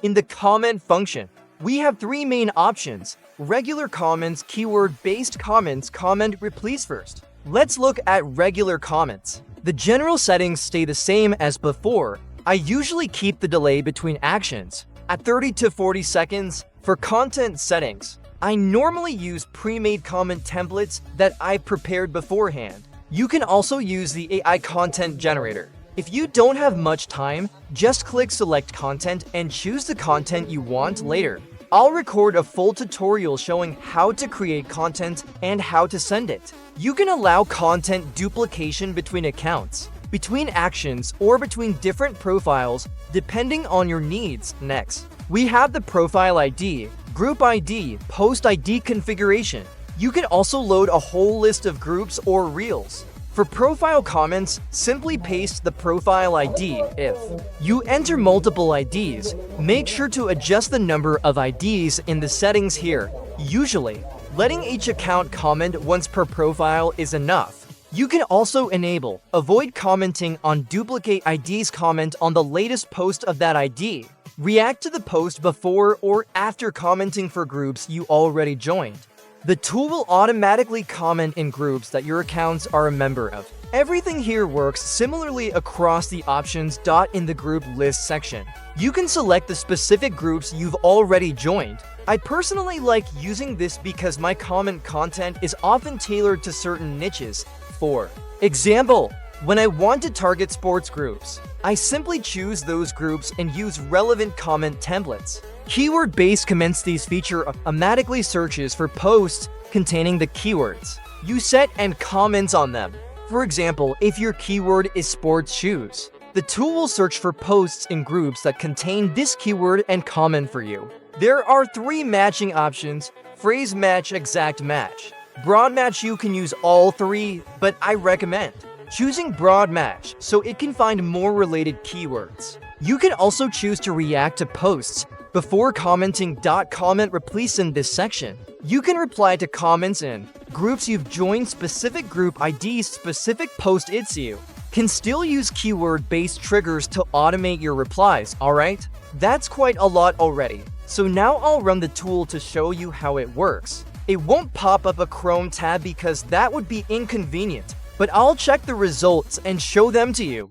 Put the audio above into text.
In the comment function, we have three main options: regular comments, keyword-based comments, comment replace first. Let's look at regular comments. The general settings stay the same as before. I usually keep the delay between actions at 30 to 40 seconds. For content settings, I normally use pre-made comment templates that I prepared beforehand. You can also use the AI content generator. If you don't have much time, just click select content and choose the content you want later. I'll record a full tutorial showing how to create content and how to send it. You can allow content duplication between accounts, between actions, or between different profiles depending on your needs. Next, we have the profile ID, group ID, post ID configuration. You can also load a whole list of groups or reels. For profile comments, simply paste the profile ID. If you enter multiple IDs, make sure to adjust the number of IDs in the settings here. Usually, letting each account comment once per profile is enough. You can also enable avoid commenting on duplicate IDs. Comment on the latest post of that ID. React to the post before or after commenting for groups you already joined. The tool will automatically comment in groups that your accounts are a member of. Everything here works similarly across the options. In the group list section, you can select the specific groups you've already joined. I personally like using this because my comment content is often tailored to certain niches. For example, when I want to target sports groups, I simply choose those groups and use relevant comment templates. Keyword-based comments. These feature automatically searches for posts containing the keywords you set and comments on them. For example, if your keyword is sports shoes, the tool will search for posts in groups that contain this keyword and comment for you. There are three matching options: phrase match, exact match, broad match. You can use all three, but I recommend choosing broad match so it can find more related keywords. You can also choose to react to posts before commenting. Comment replace. In this section, you can reply to comments in groups you've joined. Specific group IDs, specific post IDs. You can still use keyword-based triggers to automate your replies. Alright, that's quite a lot already. So now I'll run the tool to show you how it works. It won't pop up a Chrome tab because that would be inconvenient, but I'll check the results and show them to you.